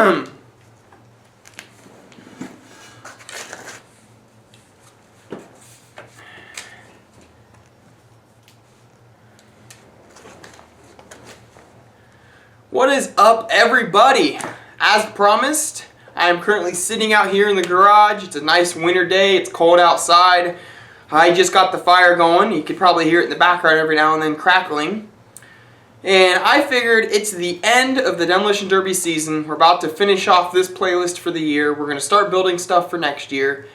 What is up, everybody? As promised, I am currently sitting out here in the garage. It's a nice winter day. It's cold outside. I just got the fire going. You could probably hear it in the background every now and then crackling. And I figured it's the end of the Demolition Derby season. We're about to finish off this playlist for the year. We're going to start building stuff for next year.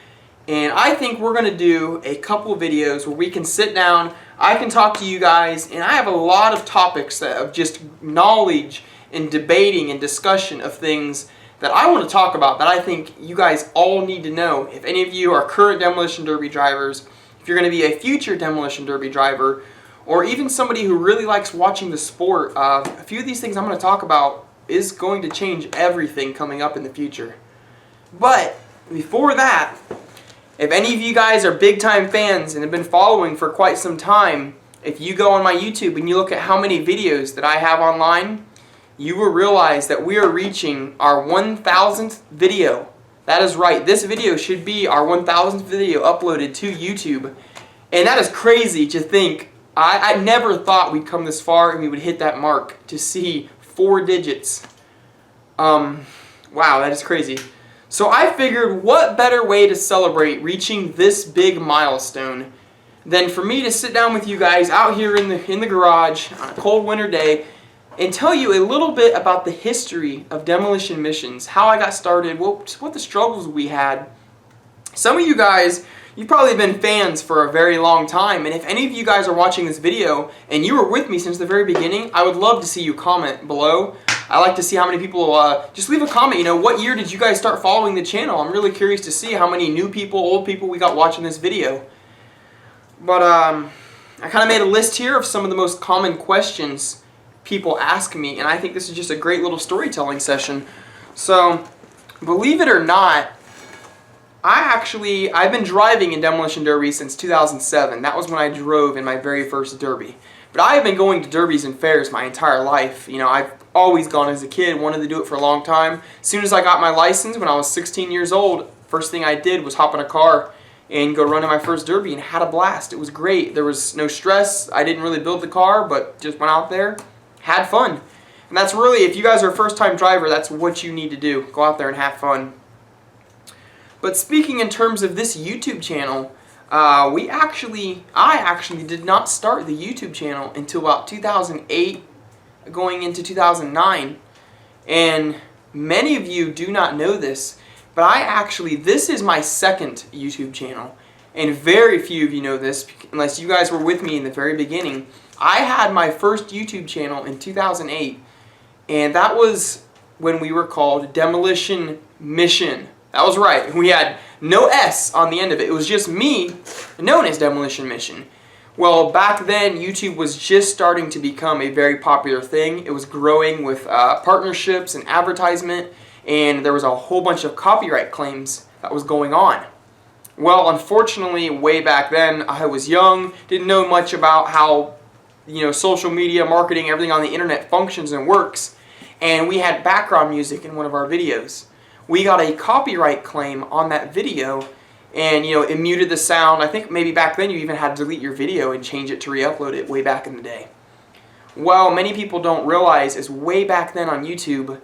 And I think we're going to do a couple videos where we can sit down, I can talk to you guys, and I have a lot of topics of just knowledge and debating and discussion of things that I want to talk about that I think you guys all need to know. If any of you are current Demolition Derby drivers, if you're going to be a future Demolition Derby driver, or even somebody who really likes watching the sport, a few of these things I'm going to talk about is going to change everything coming up in the future. But before that, if any of you guys are big time fans and have been following for quite some time, if you go on my YouTube and you look at how many videos that I have online, you will realize that we are reaching our 1,000th video. That is right, this video should be our 1,000th video uploaded to YouTube. And that is crazy to think. I never thought we'd come this far and we would hit that mark to see 4 digits. Wow, that is crazy. So I figured what better way to celebrate reaching this big milestone than for me to sit down with you guys out here in the garage on a cold winter day and tell you a little bit about the history of demolition missions, how I got started, what the struggles we had. Some of you guys, you've probably been fans for a very long time, and if any of you guys are watching this video and you were with me since the very beginning, I would love to see you comment below. I like to see how many people, just leave a comment, you know, what year did you guys start following the channel? I'm really curious to see how many new people, old people we got watching this video. But I kind of made a list here of some of the most common questions people ask me, and I think this is just a great little storytelling session. So, believe it or not, I've been driving in Demolition Derby since 2007. That was when I drove in my very first Derby. But I have been going to derbies and fairs my entire life. You know, I've always gone as a kid, wanted to do it for a long time. As soon as I got my license when I was 16 years old, first thing I did was hop in a car and go run in my first derby and had a blast. It was great. There was no stress. I didn't really build the car, but just went out there, had fun. And that's really, if you guys are a first-time driver, that's what you need to do. Go out there and have fun. But speaking in terms of this YouTube channel, I actually did not start the YouTube channel until about 2008, going into 2009. And many of you do not know this, but this is my second YouTube channel. And very few of you know this, unless you guys were with me in the very beginning. I had my first YouTube channel in 2008, and that was when we were called Demolition Mission. That was right. We had no S on the end of it. It was just me, known as Demolition Mission. Well, back then, YouTube was just starting to become a very popular thing. It was growing with partnerships and advertisement, and there was a whole bunch of copyright claims that was going on. Well, unfortunately, way back then, I was young, didn't know much about how, you know, social media, marketing, everything on the internet functions and works, and we had background music in one of our videos. We got a copyright claim on that video, and you know, it muted the sound. I think maybe back then you even had to delete your video and change it to re-upload it way back in the day. Well, many people don't realize is way back then on YouTube,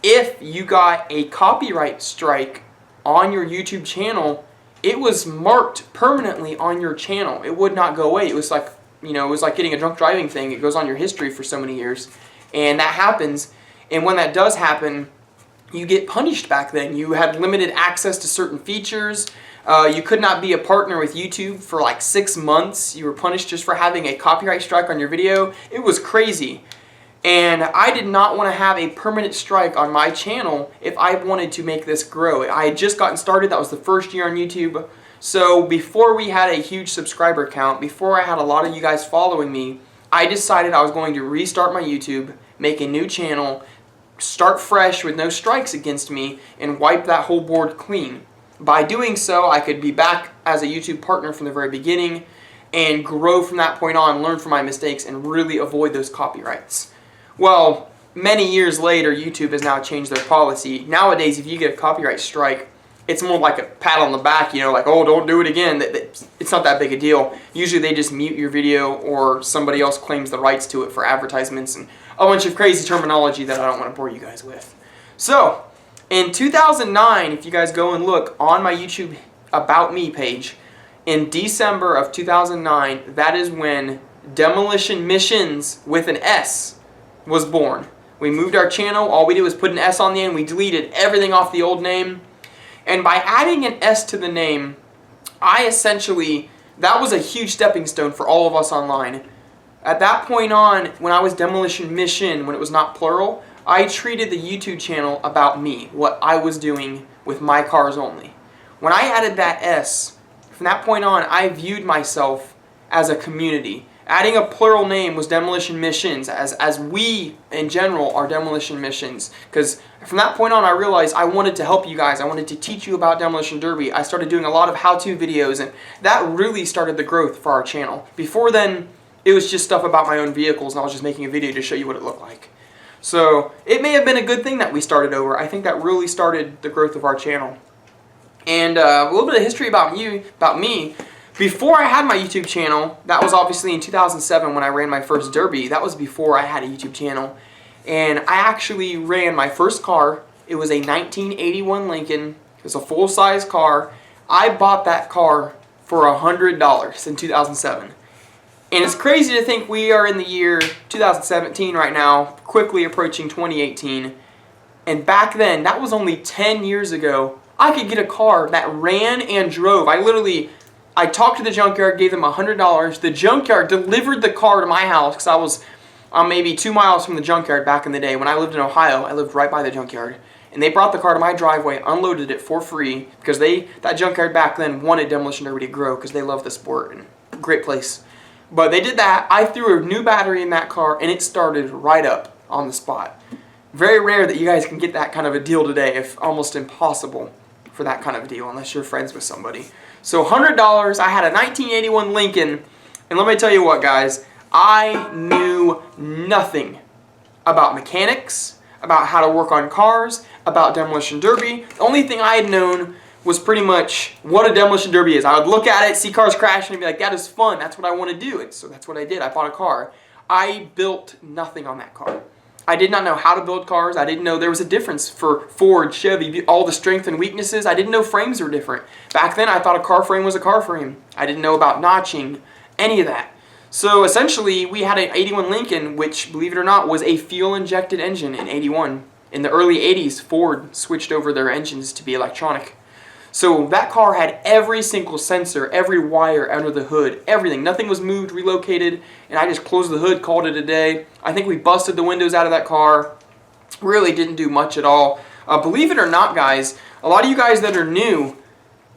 if you got a copyright strike on your YouTube channel, it was marked permanently on your channel. It would not go away. It was like, you know, it was like getting a drunk driving thing. It goes on your history for so many years, and that happens. And when that does happen, you get punished back then. You had limited access to certain features. You could not be a partner with YouTube for like 6 months. You were punished just for having a copyright strike on your video. It was crazy. And I did not want to have a permanent strike on my channel if I wanted to make this grow. I had just gotten started. That was the first year on YouTube. So before we had a huge subscriber count, before I had a lot of you guys following me, I decided I was going to restart my YouTube, make a new channel, start fresh with no strikes against me, and wipe that whole board clean. By doing so, I could be back as a YouTube partner from the very beginning and grow from that point on, learn from my mistakes, and really avoid those copyrights. Well, many years later, YouTube has now changed their policy. Nowadays, if you get a copyright strike, it's more like a pat on the back, you know, like, oh, don't do it again. It's not that big a deal. Usually they just mute your video, or somebody else claims the rights to it for advertisements and a bunch of crazy terminology that I don't want to bore you guys with. So, in 2009, if you guys go and look on my YouTube About Me page, in December of 2009, that is when Demolition Missions with an S was born. We moved our channel. All we did was put an S on the end. We deleted everything off the old name. And by adding an S to the name, that was a huge stepping stone for all of us online. At that point on, when I was Demolition Mission, when it was not plural, I treated the YouTube channel About Me, what I was doing with my cars only. When I added that S, from that point on, I viewed myself as a community. Adding a plural name was Demolition Missions, as we, in general, are Demolition Missions. Because from that point on, I realized I wanted to help you guys. I wanted to teach you about Demolition Derby. I started doing a lot of how-to videos, and that really started the growth for our channel. Before then, it was just stuff about my own vehicles, and I was just making a video to show you what it looked like. So, it may have been a good thing that we started over. I think that really started the growth of our channel. And a little bit of history about me. Before I had my YouTube channel, that was obviously in 2007 when I ran my first Derby. That was before I had a YouTube channel. And I actually ran my first car. It was a 1981 Lincoln. It was a full-size car. I bought that car for $100 in 2007. And it's crazy to think we are in the year 2017 right now, quickly approaching 2018. And back then, that was only 10 years ago, I could get a car that ran and drove. I talked to the junkyard, gave them $100. The junkyard delivered the car to my house because I was maybe 2 miles from the junkyard back in the day. When I lived in Ohio, I lived right by the junkyard. And they brought the car to my driveway, unloaded it for free because that junkyard back then wanted Demolition Derby to grow because they love the sport, and great place. But they did that. I threw a new battery in that car, and it started right up on the spot. Very rare that you guys can get that kind of a deal today, if almost impossible for that kind of a deal, unless you're friends with somebody. So $100, I had a 1981 Lincoln, and let me tell you what, guys, I knew nothing about mechanics, about how to work on cars, about Demolition Derby. The only thing I had known was pretty much what a Demolition Derby is. I would look at it, see cars crashing, and be like, that is fun, that's what I want to do. And so that's what I did. I bought a car. I built nothing on that car. I did not know how to build cars. I didn't know there was a difference for Ford, Chevy, all the strengths and weaknesses. I didn't know frames were different. Back then, I thought a car frame was a car frame. I didn't know about notching, any of that. So essentially, we had an 81 Lincoln, which, believe it or not, was a fuel-injected engine in 81. In the early 80s, Ford switched over their engines to be electronic. So that car had every single sensor, every wire under the hood, everything. Nothing was moved, relocated, and I just closed the hood, called it a day. I think we busted the windows out of that car. Really didn't do much at all. Believe it or not, guys, a lot of you guys that are new,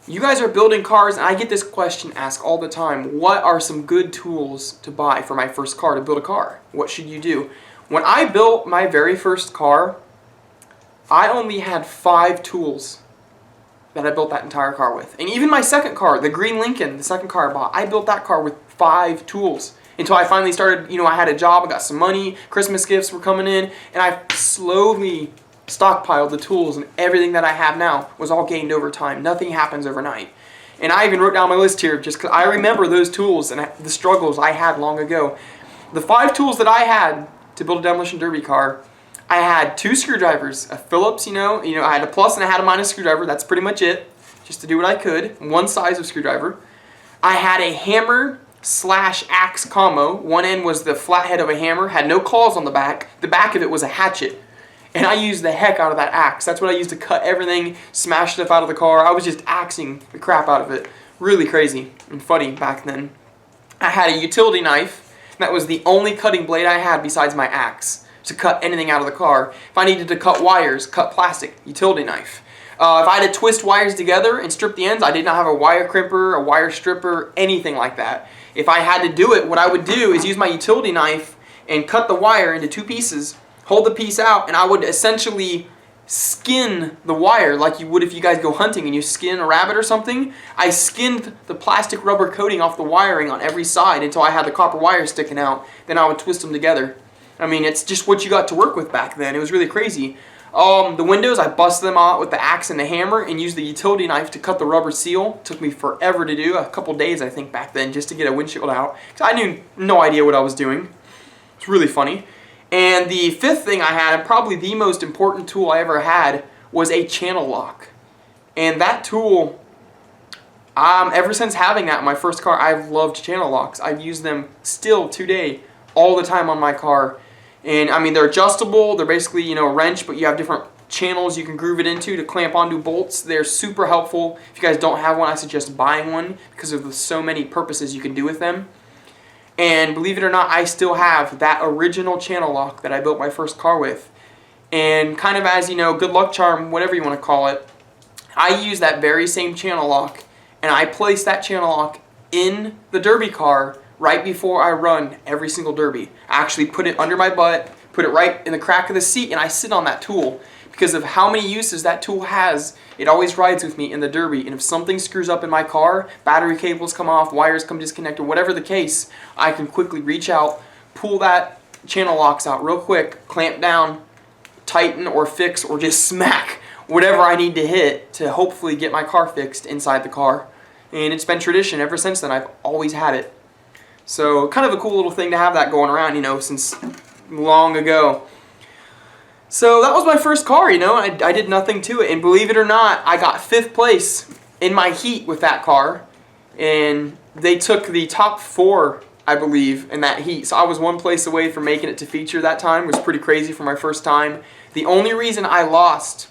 you guys are building cars, and I get this question asked all the time. What are some good tools to buy for my first car, to build a car? What should you do? When I built my very first car, I only had 5 tools that I built that entire car with. And even my second car, the green Lincoln, the second car I bought, I built that car with 5 tools. Until I finally started, I had a job, I got some money, Christmas gifts were coming in, and I slowly stockpiled the tools, and everything that I have now was all gained over time. Nothing happens overnight. And I even wrote down my list here just because I remember those tools and the struggles I had long ago. The 5 tools that I had to build a Demolition Derby car, I had 2 screwdrivers, a Phillips, I had a plus and I had a minus screwdriver. That's pretty much it, just to do what I could. One size of screwdriver. I had a hammer / axe combo. One end was the flat head of a hammer, had no claws on the back. The back of it was a hatchet. And I used the heck out of that axe. That's what I used to cut everything, smash stuff out of the car. I was just axing the crap out of it. Really crazy and funny back then. I had a utility knife. That was the only cutting blade I had besides my axe to cut anything out of the car. If I needed to cut wires, cut plastic, utility knife. If I had to twist wires together and strip the ends, I did not have a wire crimper, a wire stripper, anything like that. If I had to do it, what I would do is use my utility knife and cut the wire into 2 pieces, hold the piece out, and I would essentially skin the wire like you would if you guys go hunting and you skin a rabbit or something. I skinned the plastic rubber coating off the wiring on every side until I had the copper wire sticking out. Then I would twist them together. I mean, it's just what you got to work with back then. It was really crazy. The windows, I busted them out with the axe and the hammer and used the utility knife to cut the rubber seal. It took me forever to do, a couple days I think back then, just to get a windshield out. Because I knew no idea what I was doing. It's really funny. And the fifth thing I had, and probably the most important tool I ever had, was a channel lock. And that tool, ever since having that in my first car, I've loved channel locks. I've used them still today, all the time on my car. And I mean, they're adjustable. They're basically, you know, a wrench, but you have different channels you can groove it into to clamp onto bolts. They're super helpful. If you guys don't have one, I suggest buying one because of the so many purposes you can do with them. And believe it or not, I still have that original channel lock that I built my first car with. And kind of as, you know, good luck charm, whatever you want to call it, I use that very same channel lock, and I place that channel lock in the derby car right before I run every single derby. I actually put it under my butt, put it right in the crack of the seat, and I sit on that tool. Because of how many uses that tool has, it always rides with me in the derby. And if something screws up in my car, battery cables come off, wires come disconnected, whatever the case, I can quickly reach out, pull that channel locks out real quick, clamp down, tighten or fix or just smack whatever I need to hit to hopefully get my car fixed inside the car. And it's been tradition ever since then. I've always had it. So kind of a cool little thing to have that going around, you know, since long ago. So that was my first car, you know, and I did nothing to it. And believe it or not, I got 5th place in my heat with that car. And they took the top 4, I believe, in that heat. So I was 1 place away from making it to feature that time. It was pretty crazy for my first time. The only reason I lost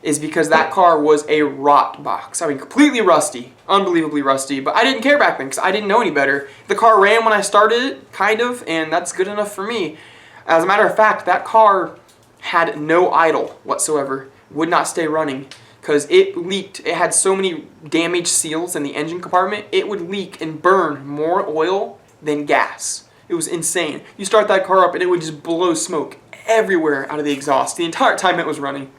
is because that car was a rot box. I mean, completely rusty, unbelievably rusty, but I didn't care back then because I didn't know any better. The car ran when I started it, kind of, and that's good enough for me. As a matter of fact, that car had no idle whatsoever, would not stay running because it leaked. It had so many damaged seals in the engine compartment, it would leak and burn more oil than gas. It was insane. You start that car up and it would just blow smoke everywhere out of the exhaust the entire time it was running.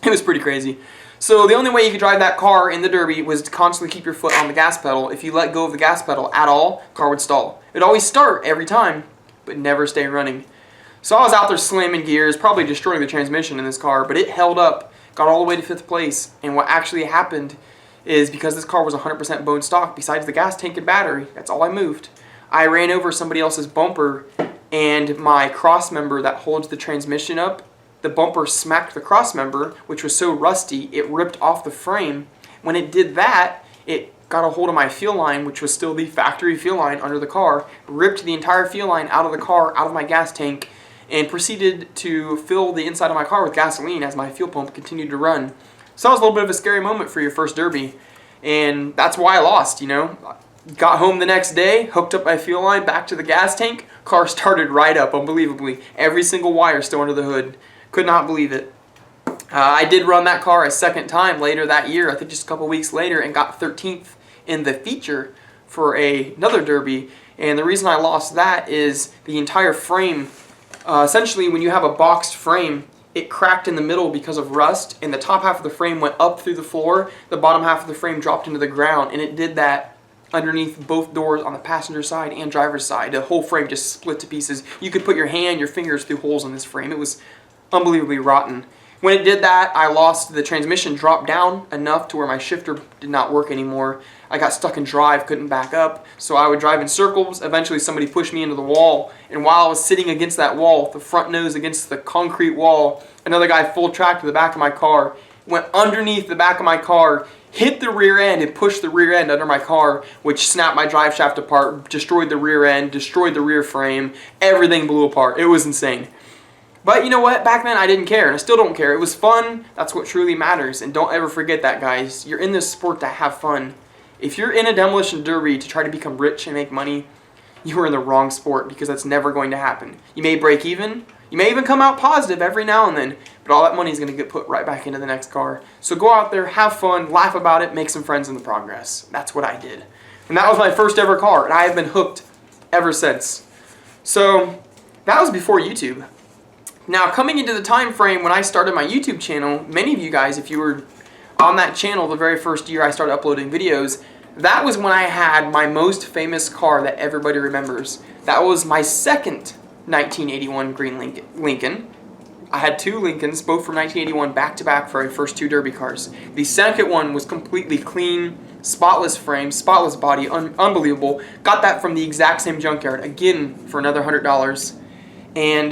It was pretty crazy. So the only way you could drive that car in the derby was to constantly keep your foot on the gas pedal. If you let go of the gas pedal at all, the car would stall. It'd always start every time, but never stay running. So I was out there slamming gears, probably destroying the transmission in this car, but it held up, got all the way to 5th place. And what actually happened is because this car was 100% bone stock, besides the gas tank and battery, that's all I moved. I ran over somebody else's bumper, and my cross member that holds the transmission up, the bumper smacked the cross member, which was so rusty, it ripped off the frame. When it did that, it got a hold of my fuel line, which was still the factory fuel line under the car, ripped the entire fuel line out of the car, out of my gas tank, and proceeded to fill the inside of my car with gasoline as my fuel pump continued to run. So that was a little bit of a scary moment for your first derby, and that's why I lost, you know. Got home the next day, hooked up my fuel line back to the gas tank, car started right up, unbelievably. Every single wire still under the hood. Could not believe it. I did run that car a second time later that year, I think just a couple weeks later, and got 13th in the feature for another derby. And the reason I lost that is the entire frame, essentially when you have a boxed frame, it cracked in the middle because of rust, and the top half of the frame went up through the floor, the bottom half of the frame dropped into the ground, and it did that underneath both doors on the passenger side and driver's side. The whole frame just split to pieces. You could put your hand, your fingers through holes in this frame. It was unbelievably rotten. When it did that, I lost the transmission, dropped down enough to where my shifter did not work anymore. I got stuck in drive, couldn't back up, so I would drive in circles. Eventually somebody pushed me into the wall, and while I was sitting against that wall, the front nose against the concrete wall, another guy full tracked to the back of my car, went underneath the back of my car, hit the rear end and pushed the rear end under my car, which snapped my drive shaft apart, destroyed the rear end, destroyed the rear frame, everything blew apart. It was insane. But you know what? Back then I didn't care, and I still don't care. It was fun. That's what truly matters. And don't ever forget that, guys. You're in this sport to have fun. If you're in a demolition derby to try to become rich and make money, you are in the wrong sport, because that's never going to happen. You may break even. You may even come out positive every now and then, but all that money is going to get put right back into the next car. So go out there, have fun, laugh about it, make some friends in the progress. That's what I did. And that was my first ever car, and I have been hooked ever since. So that was before YouTube. Now, coming into the time frame when I started my YouTube channel, many of you guys, if you were on that channel the very first year I started uploading videos, that was when I had my most famous car that everybody remembers. That was my second 1981 green Lincoln. I had two Lincolns, both from 1981, back-to-back for my first two Derby cars. The second one was completely clean, spotless frame, spotless body, unbelievable. Got that from the exact same junkyard, again, for another $100. And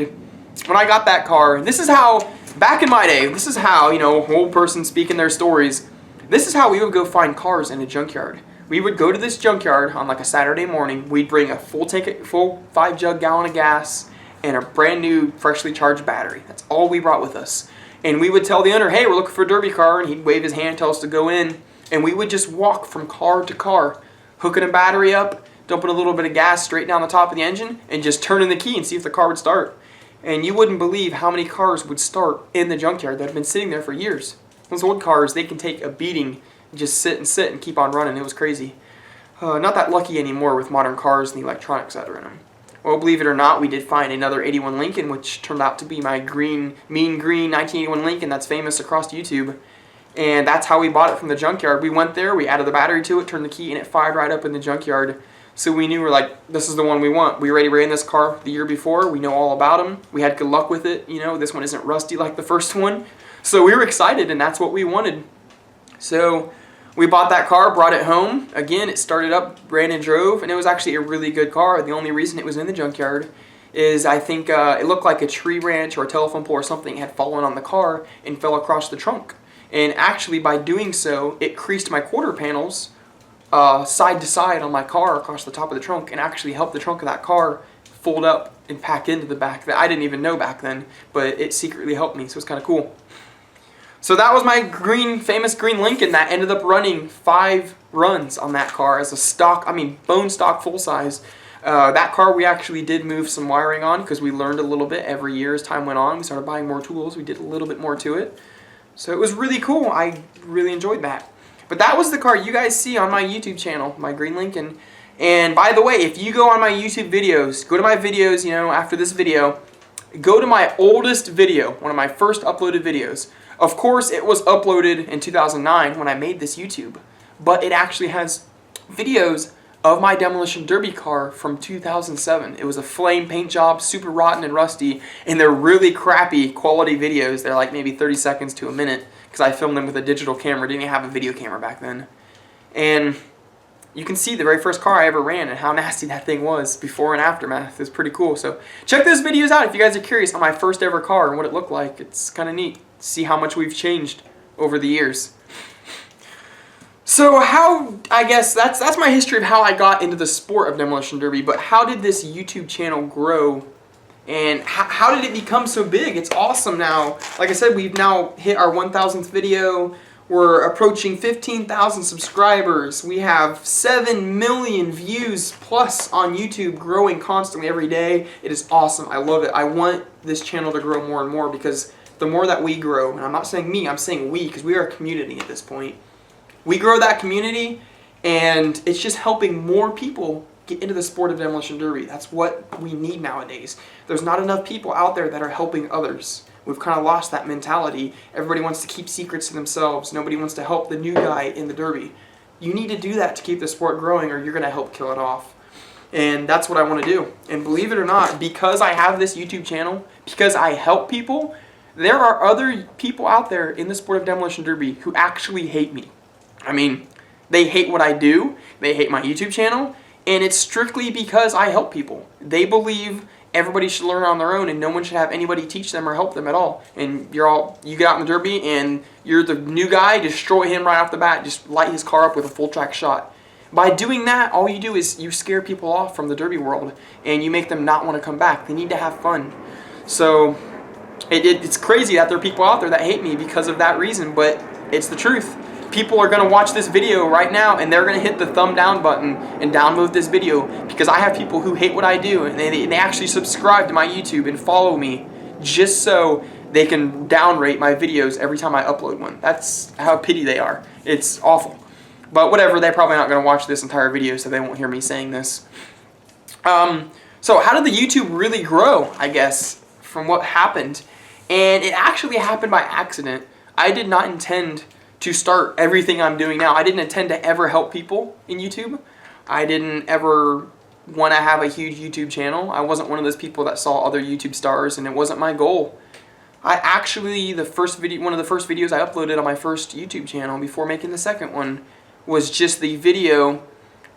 when I got that car, this is how, back in my day, this is how, you know, old person speaking their stories, this is how we would go find cars in a junkyard. We would go to this junkyard on like a Saturday morning, we'd bring a full 5 gallon of gas, and a brand new freshly charged battery. That's all we brought with us. And we would tell the owner, hey, we're looking for a Derby car, and he'd wave his hand, tell us to go in, and we would just walk from car to car, hooking a battery up, dumping a little bit of gas straight down the top of the engine, and just turning the key and see if the car would start. And you wouldn't believe how many cars would start in the junkyard that have been sitting there for years. Those old cars, they can take a beating, just sit and keep on running. It was crazy. Not that lucky anymore with modern cars and the electronics that are in them. Well, believe it or not, we did find another 81 Lincoln, which turned out to be my mean green 1981 Lincoln that's famous across YouTube. And that's how we bought it from the junkyard. We went there, we added the battery to it, turned the key, and it fired right up in the junkyard. So we knew, we're like, this is the one we want. We already ran this car the year before. We know all about them. We had good luck with it. You know, this one isn't rusty like the first one. So we were excited, and that's what we wanted. So we bought that car, brought it home. Again, it started up, ran and drove, and it was actually a really good car. The only reason it was in the junkyard is I think it looked like a tree branch or a telephone pole or something had fallen on the car and fell across the trunk. And actually, by doing so, it creased my quarter panels side to side on my car across the top of the trunk, and actually helped the trunk of that car fold up and pack into the back. That I didn't even know back then, but it secretly helped me, so it's kind of cool. So that was my famous green Lincoln that ended up running 5 runs on that car as a stock, bone stock full size. That car we actually did move some wiring on because we learned a little bit every year as time went on. We started buying more tools. We did a little bit more to it. So it was really cool. I really enjoyed that. But that was the car you guys see on my YouTube channel, my green Lincoln. And by the way, if you go on my YouTube videos, go to my videos, you know, after this video, go to my oldest video, one of my first uploaded videos. Of course, it was uploaded in 2009 when I made this YouTube, but it actually has videos of my Demolition Derby car from 2007. It was a flame paint job, super rotten and rusty, and they're really crappy quality videos. They're like maybe 30 seconds to a minute because I filmed them with a digital camera. Didn't even have a video camera back then. And you can see the very first car I ever ran and how nasty that thing was before and aftermath. It's pretty cool. So check those videos out if you guys are curious on my first ever car and what it looked like. It's kind of neat. See how much we've changed over the years. So I guess that's my history of how I got into the sport of Demolition Derby, but how did this YouTube channel grow and how did it become so big? It's awesome now. Like I said, we've now hit our 1,000th video. We're approaching 15,000 subscribers. We have 7 million views plus on YouTube, growing constantly every day. It is awesome. I love it. I want this channel to grow more and more because the more that we grow, and I'm not saying me, I'm saying we, because we are a community at this point. We grow that community, and it's just helping more people get into the sport of Demolition Derby. That's what we need nowadays. There's not enough people out there that are helping others. We've kind of lost that mentality. Everybody wants to keep secrets to themselves. Nobody wants to help the new guy in the Derby. You need to do that to keep the sport growing, or you're going to help kill it off. And that's what I want to do. And believe it or not, because I have this YouTube channel, because I help people, there are other people out there in the sport of Demolition Derby who actually hate me. I mean, they hate what I do, they hate my YouTube channel, and it's strictly because I help people. They believe everybody should learn on their own and no one should have anybody teach them or help them at all. And you get out in the Derby and you're the new guy, destroy him right off the bat, just light his car up with a full track shot. By doing that, all you do is you scare people off from the Derby world and you make them not want to come back. They need to have fun. So it's crazy that there are people out there that hate me because of that reason, but it's the truth. People are going to watch this video right now and they're going to hit the thumb down button and download this video because I have people who hate what I do and they actually subscribe to my YouTube and follow me just so they can downrate my videos every time I upload one. That's how pity they are. It's awful. But whatever, they're probably not going to watch this entire video so they won't hear me saying this. So how did the YouTube really grow, I guess, from what happened? And it actually happened by accident. I did not intend to start everything I'm doing now. I didn't intend to ever help people in YouTube. I didn't ever want to have a huge YouTube channel. I wasn't one of those people that saw other YouTube stars, and it wasn't my goal. I actually, one of the first videos I uploaded on my first YouTube channel before making the second one was just the video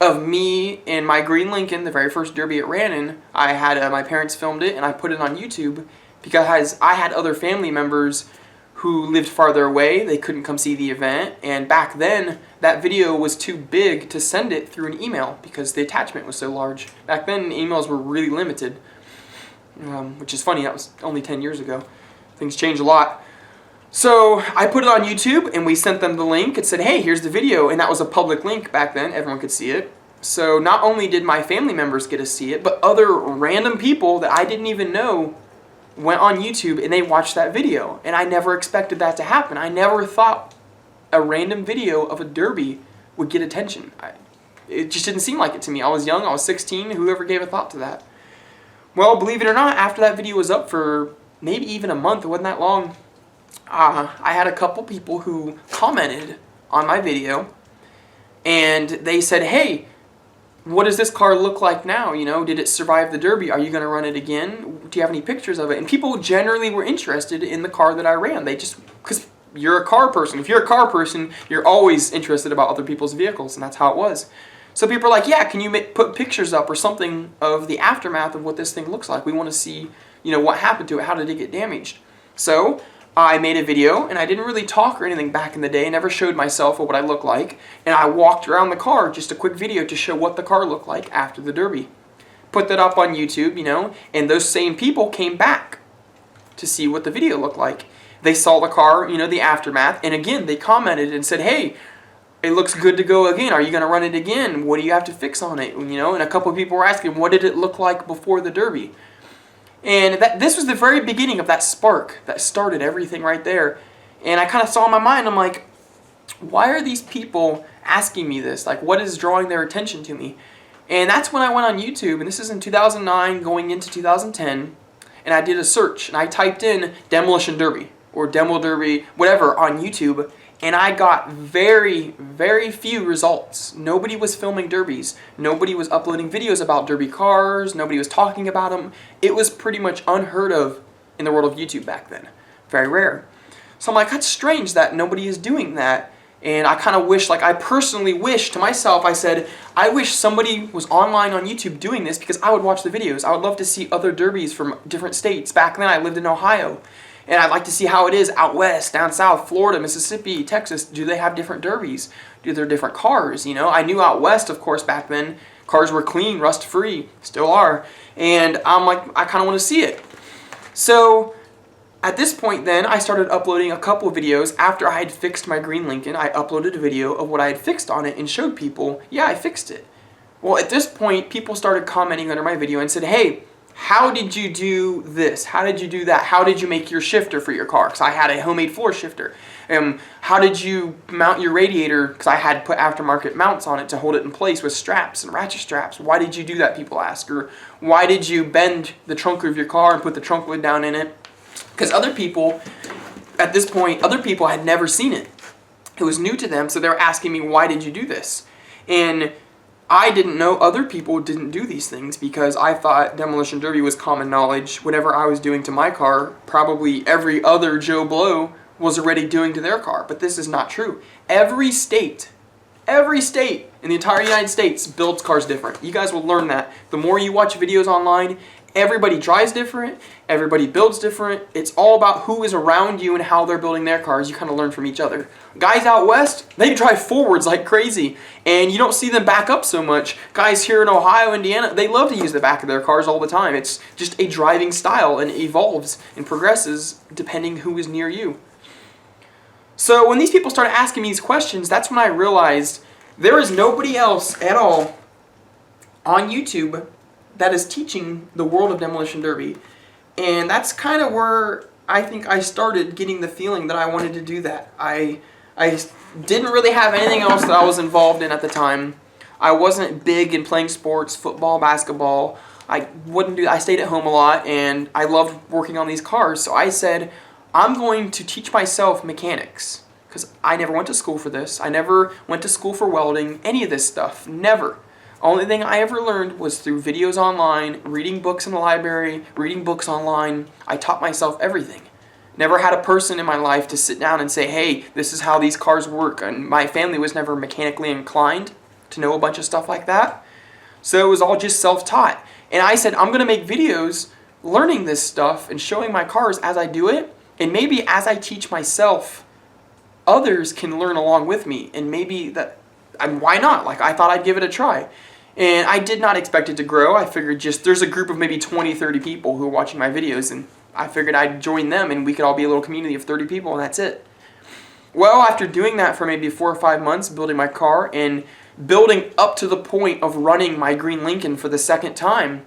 of me in my green Lincoln, the very first Derby it ran in. I had my parents filmed it, and I put it on YouTube because I had other family members who lived farther away. They couldn't come see the event, and back then that video was too big to send it through an email because the attachment was so large. Back then emails were really limited, which is funny. That was only 10 years ago. Things changed a lot. So I put it on YouTube, and we sent them the link. It said, hey, here's the video, and that was a public link back then. Everyone could see it. So not only did my family members get to see it, but other random people that I didn't even know went on YouTube and they watched that video. And I never expected that to happen. I never thought a random video of a Derby would get attention. It just didn't seem like it to me. I was young, I was 16, whoever gave a thought to that? Well, believe it or not, after that video was up for maybe even a month, it wasn't that long, I had a couple people who commented on my video, and they said, hey, what does this car look like now? You know, did it survive the Derby? Are you going to run it again? Do you have any pictures of it? And people generally were interested in the car that I ran. They just, because you're a car person. If you're a car person, you're always interested about other people's vehicles, and that's how it was. So people are like, yeah, can you put pictures up or something of the aftermath of what this thing looks like? We want to see, you know, what happened to it. How did it get damaged? So I made a video, and I didn't really talk or anything back in the day. I never showed myself or what I looked like. And I walked around the car, just a quick video to show what the car looked like after the Derby. Put that up on YouTube, you know, and those same people came back to see what the video looked like. They saw the car, you know, the aftermath, and again, they commented and said, hey, it looks good to go again. Are you going to run it again? What do you have to fix on it? You know, and a couple of people were asking, what did it look like before the Derby? And this was the very beginning of that spark that started everything right there. And I kind of saw in my mind, I'm like, why are these people asking me this? Like, what is drawing their attention to me? And that's when I went on YouTube, and this is in 2009 going into 2010, and I did a search, and I typed in Demolition Derby or Demo Derby, whatever, on YouTube, and I got very, very few results. Nobody was filming derbies. Nobody was uploading videos about derby cars. Nobody was talking about them. It was pretty much unheard of in the world of YouTube back then. Very rare. So I'm like, that's strange that nobody is doing that. And I kind of wish, like I personally wish to myself, I said, I wish somebody was online on YouTube doing this because I would watch the videos. I would love to see other derbies from different states. Back then I lived in Ohio. And I'd like to see how it is out west, down south, Florida, Mississippi, Texas. Do they have different derbies? Do there different cars? You know, I knew out west, of course, back then, cars were clean, rust-free, still are. And I'm like, I kind of want to see it. So at this point then, I started uploading a couple of videos. After I had fixed my green Lincoln, I uploaded a video of what I had fixed on it and showed people, yeah, I fixed it. Well, at this point, people started commenting under my video and said, hey, how did you do this? How did you do that? How did you make your shifter for your car? Because I had a homemade floor shifter. How did you mount your radiator? Because I had put aftermarket mounts on it to hold it in place with straps and ratchet straps. Why did you do that, people ask? Or why did you bend the trunk of your car and put the trunk lid down in it? Because other people, at this point, other people had never seen it. It was new to them, so they were asking me, why did you do this? And I didn't know other people didn't do these things because I thought Demolition Derby was common knowledge. Whatever I was doing to my car, probably every other Joe Blow was already doing to their car. But this is not true. Every state in the entire United States builds cars different. You guys will learn that. The more you watch videos online, everybody drives different, everybody builds different. It's all about who is around you and how they're building their cars. You kind of learn from each other. Guys out west, they drive forwards like crazy, and you don't see them back up so much. Guys here in Ohio, Indiana, they love to use the back of their cars all the time. It's just a driving style, and it evolves and progresses depending who is near you. So when these people started asking me these questions, that's when I realized there is nobody else at all on YouTube that is teaching the world of Demolition Derby. And that's kind of where I think I started getting the feeling that I wanted to do that. I didn't really have anything else that I was involved in at the time. I wasn't big in playing sports, football, basketball. I stayed at home a lot, and I loved working on these cars. So I said, I'm going to teach myself mechanics, because I never went to school for this. I never went to school for welding, any of this stuff, never. Only thing I ever learned was through videos online, reading books in the library, reading books online. I taught myself everything. Never had a person in my life to sit down and say, hey, this is how these cars work. And my family was never mechanically inclined to know a bunch of stuff like that. So it was all just self-taught. And I said, I'm going to make videos learning this stuff and showing my cars as I do it. And maybe as I teach myself, others can learn along with me. And maybe that, why not? Like, I thought I'd give it a try. And I did not expect it to grow. I figured just there's a group of maybe 20, 30 people who are watching my videos, and I figured I'd join them and we could all be a little community of 30 people, and that's it. Well, after doing that for maybe 4 or 5 months, building my car and building up to the point of running my green Lincoln for the second time,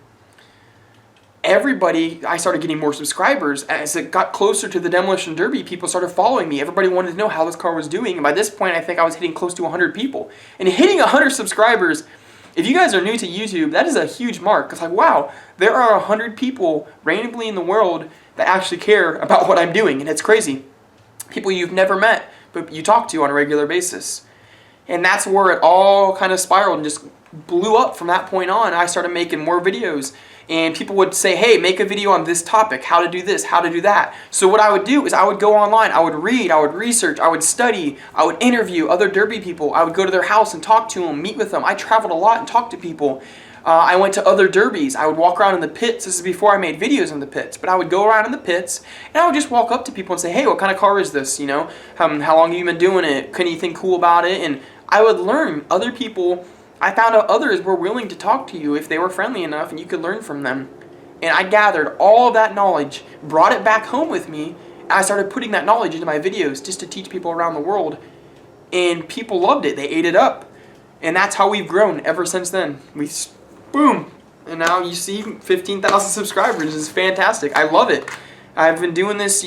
I started getting more subscribers. As it got closer to the Demolition Derby, people started following me. Everybody wanted to know how this car was doing. And by this point, I think I was hitting close to 100 people. And hitting 100 subscribers, if you guys are new to YouTube, that is a huge mark. It's like, wow, there are 100 people randomly in the world that actually care about what I'm doing. And it's crazy. People you've never met, but you talk to on a regular basis. And that's where it all kind of spiraled and just blew up from that point on. I started making more videos. And people would say, hey, make a video on this topic, how to do this, how to do that. So what I would do is I would go online, I would read, I would research, I would study, I would interview other derby people. I would go to their house and talk to them, meet with them. I traveled a lot and talked to people. I went to other derbies. I would walk around in the pits. This is before I made videos in the pits. But I would go around in the pits, and I would just walk up to people and say, hey, what kind of car is this? You know, how long have you been doing it? Can you think cool about it? And I would learn. Other people, I found out others were willing to talk to you if they were friendly enough and you could learn from them. And I gathered all of that knowledge, brought it back home with me, and I started putting that knowledge into my videos just to teach people around the world. And people loved it. They ate it up. And that's how we've grown ever since then. Boom. And now you see 15,000 subscribers. It's fantastic. I love it. I've been doing this,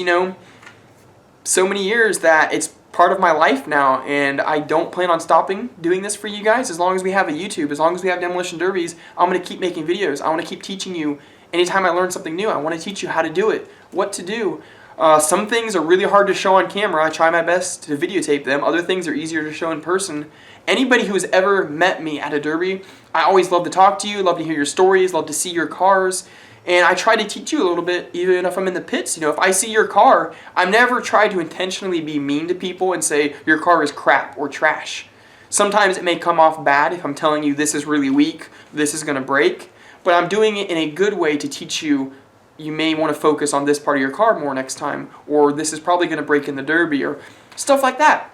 so many years that it's part of my life now, and I don't plan on stopping doing this for you guys. As long as we have a YouTube, as long as we have Demolition Derbies, I'm going to keep making videos. I want to keep teaching you. Anytime I learn something new, I want to teach you how to do it, what to do. Some things are really hard to show on camera. I try my best to videotape them. Other things are easier to show in person. Anybody who has ever met me at a derby, I always love to talk to you, love to hear your stories, love to see your cars. And I try to teach you a little bit, even if I'm in the pits. If I see your car, I've never tried to intentionally be mean to people and say your car is crap or trash. Sometimes it may come off bad if I'm telling you this is really weak, this is going to break. But I'm doing it in a good way to teach you. You may want to focus on this part of your car more next time, or this is probably going to break in the derby, or stuff like that.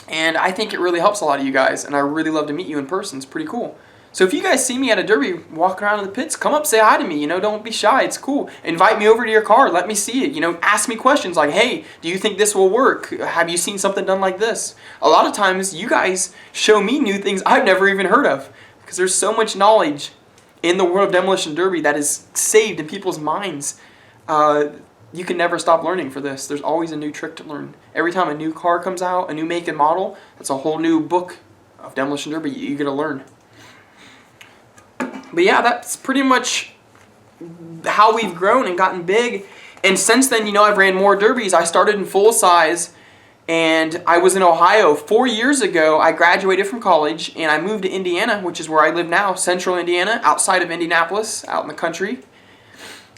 And I think it really helps a lot of you guys, and I really love to meet you in person. It's pretty cool. So if you guys see me at a derby walking around in the pits, come up, say hi to me. Don't be shy. It's cool. Invite me over to your car. Let me see it. Ask me questions like, hey, do you think this will work? Have you seen something done like this? A lot of times you guys show me new things I've never even heard of, because there's so much knowledge in the world of Demolition Derby that is saved in people's minds. You can never stop learning for this. There's always a new trick to learn. Every time a new car comes out, a new make and model, that's a whole new book of Demolition Derby you get to learn. But yeah, that's pretty much how we've grown and gotten big. And since then, I've ran more derbies. I started in full size, and I was in Ohio 4 years ago. I graduated from college, and I moved to Indiana, which is where I live now, central Indiana, outside of Indianapolis, out in the country.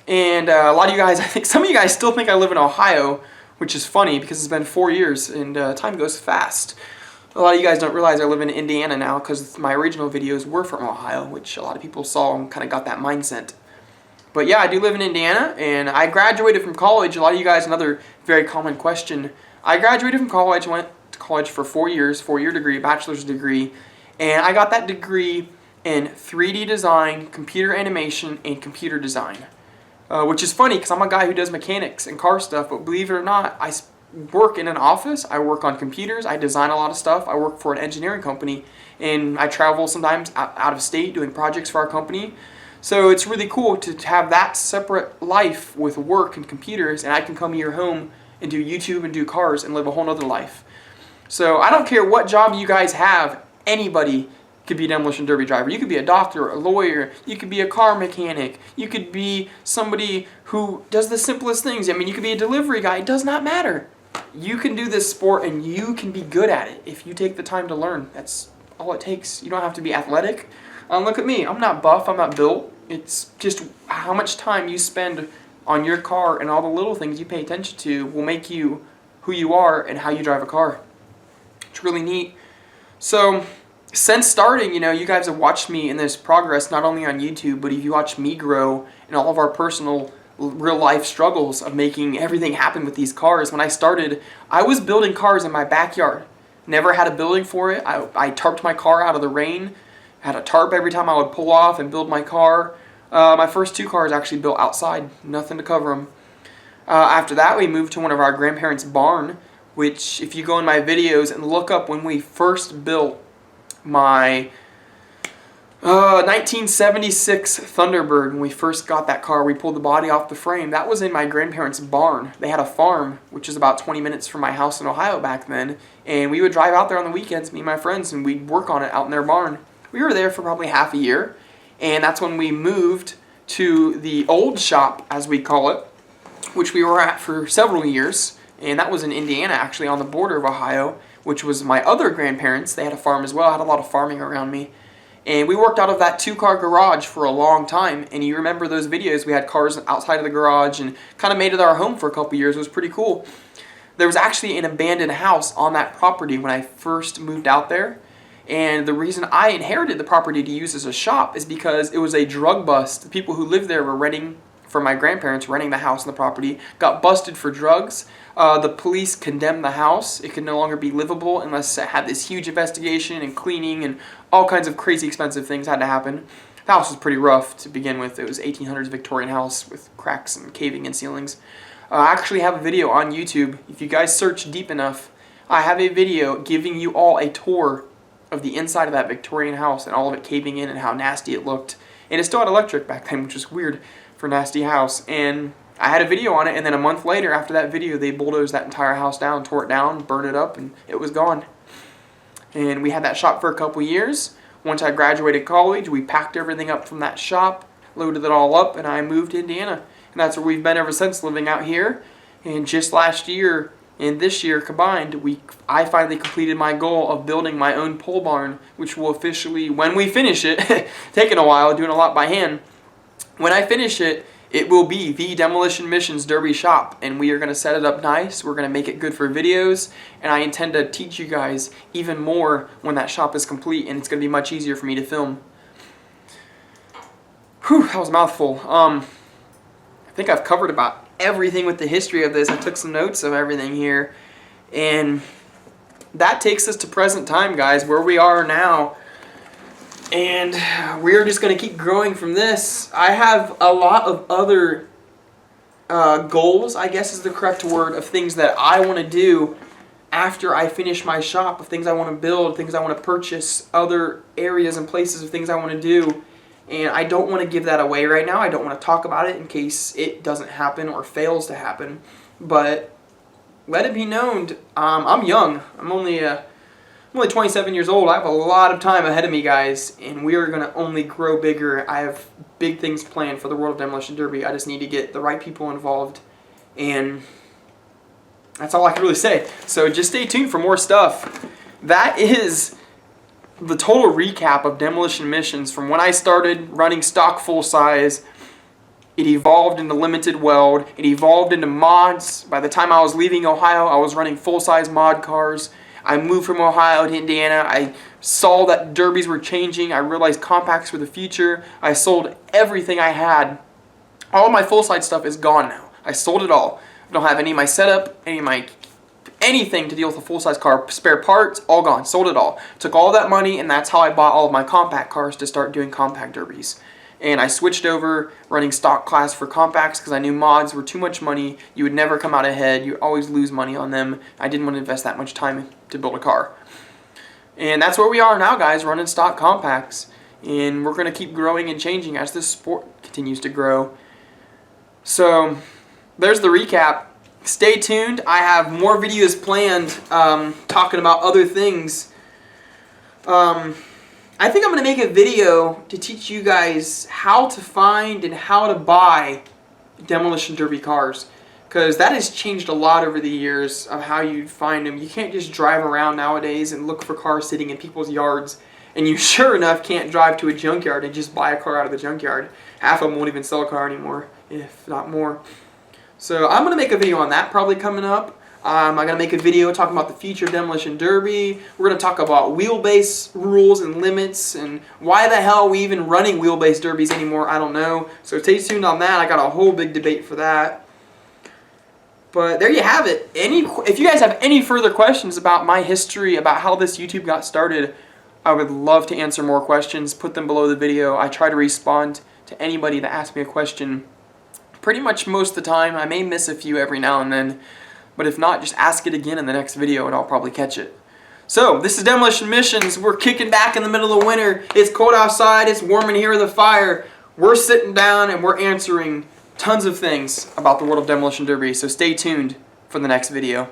And a lot of you guys, I think some of you guys still think I live in Ohio, which is funny because it's been 4 years, and time goes fast. A lot of you guys don't realize I live in Indiana now because my original videos were from Ohio, which a lot of people saw and kind of got that mindset. But yeah, I do live in Indiana, and I graduated from college. A lot of you guys, another very common question. I graduated from college, went to college for 4 years, 4-year degree, bachelor's degree, and I got that degree in 3D design, computer animation, and computer design. Which is funny because I'm a guy who does mechanics and car stuff, but believe it or not, I work in an office, I work on computers, I design a lot of stuff, I work for an engineering company, and I travel sometimes out of state doing projects for our company. So it's really cool to have that separate life with work and computers, and I can come to your home and do YouTube and do cars and live a whole nother life. So I don't care what job you guys have, anybody could be a Demolition Derby driver. You could be a doctor, a lawyer, you could be a car mechanic, you could be somebody who does the simplest things. You could be a delivery guy. It does not matter. You can do this sport and you can be good at it if you take the time to learn. That's all it takes. You don't have to be athletic. Look at me. I'm not buff. I'm not built. It's just how much time you spend on your car and all the little things you pay attention to will make you who you are and how you drive a car. It's really neat. So since starting, you guys have watched me in this progress, not only on YouTube, but if you watch me grow in all of our personal real life struggles of making everything happen with these cars. When I started, I was building cars in my backyard. Never had a building for it. I tarped my car out of the rain. Had a tarp every time I would pull off and build my car. My first 2 cars actually built outside, nothing to cover them. After that, we moved to one of our grandparents' barn, which if you go in my videos and look up when we first built my 1976 Thunderbird, when we first got that car, we pulled the body off the frame. That was in my grandparents' barn. They had a farm, which is about 20 minutes from my house in Ohio back then, and we would drive out there on the weekends, me and my friends, and we'd work on it out in their barn. We were there for probably half a year, and that's when we moved to the old shop, as we call it, which we were at for several years, and that was in Indiana, actually, on the border of Ohio, which was my other grandparents. They had a farm as well. I had a lot of farming around me. And we worked out of that 2-car garage for a long time. And you remember those videos, we had cars outside of the garage and kind of made it our home for a couple years. It was pretty cool. There was actually an abandoned house on that property when I first moved out there. And the reason I inherited the property to use as a shop is because it was a drug bust. The people who lived there were renting from my grandparents, renting the house and the property, got busted for drugs. The police condemned the house. It could no longer be livable unless it had this huge investigation and cleaning and all kinds of crazy expensive things had to happen. The house was pretty rough to begin with. It was 1800s Victorian house with cracks and caving in ceilings. I actually have a video on YouTube. If you guys search deep enough, I have a video giving you all a tour of the inside of that Victorian house and all of it caving in and how nasty it looked. And it still had electric back then, which is weird for a nasty house. And I had a video on it, and then a month later, after that video, they bulldozed that entire house down, tore it down, burned it up, and it was gone. And we had that shop for a couple years. Once I graduated college, we packed everything up from that shop, loaded it all up, and I moved to Indiana. And that's where we've been ever since, living out here. And just last year and this year combined, I finally completed my goal of building my own pole barn, which will officially, when we finish it, taking a while, doing a lot by hand. When I finish it, it will be the Demolition Missions Derby shop, and we are going to set it up nice. We're going to make it good for videos, and I intend to teach you guys even more when that shop is complete, and it's going to be much easier for me to film. Whew, that was a mouthful. I think I've covered about everything with the history of this. I took some notes of everything here, and that takes us to present time, guys, where we are now. And we're just going to keep growing from this. I have a lot of other goals, I guess is the correct word, of things that I want to do after I finish my shop, of things I want to build, things I want to purchase, other areas and places of things I want to do. And I don't want to give that away right now. I don't want to talk about it in case it doesn't happen or fails to happen. But let it be known, I'm young. I'm only 27 years old. I have a lot of time ahead of me, guys, and we are going to only grow bigger. I have big things planned for the World of Demolition Derby. I just need to get the right people involved, and that's all I can really say. So just stay tuned for more stuff. That is the total recap of Demolition Missions from when I started running stock full size. It evolved into limited weld. It evolved into mods. By the time I was leaving Ohio, I was running full-size mod cars. I moved from Ohio to Indiana. I saw that derbies were changing. I realized compacts were the future. I sold everything I had. All of my full-size stuff is gone now. I sold it all. I don't have any of my setup, anything to deal with a full-size car. Spare parts, all gone. Sold it all. Took all that money, and that's how I bought all of my compact cars to start doing compact derbies. And I switched over running stock class for compacts because I knew mods were too much money. You would never come out ahead. You would always lose money on them. I didn't want to invest that much time to build a car. And that's where we are now, guys, running stock compacts. And we're going to keep growing and changing as this sport continues to grow. So there's the recap. Stay tuned. I have more videos planned talking about other things. I think I'm going to make a video to teach you guys how to find and how to buy Demolition Derby cars, because that has changed a lot over the years of how you find them. You can't just drive around nowadays and look for cars sitting in people's yards and you sure enough can't drive to a junkyard and just buy a car out of the junkyard. Half of them won't even sell a car anymore, if not more. So I'm going to make a video on that probably coming up. I'm going to make a video talking about the future of Demolition Derby. We're going to talk about wheelbase rules and limits and why the hell are we even running wheelbase derbies anymore, I don't know. So stay tuned on that. I got a whole big debate for that. But there you have it. If you guys have any further questions about my history, about how this YouTube got started, I would love to answer more questions. Put them below the video. I try to respond to anybody that asks me a question pretty much most of the time. I may miss a few every now and then. But if not, just ask it again in the next video and I'll probably catch it. So, this is Demolition Missions. We're kicking back in the middle of winter. It's cold outside. It's warm in here with the fire. We're sitting down and we're answering tons of things about the world of Demolition Derby. So stay tuned for the next video.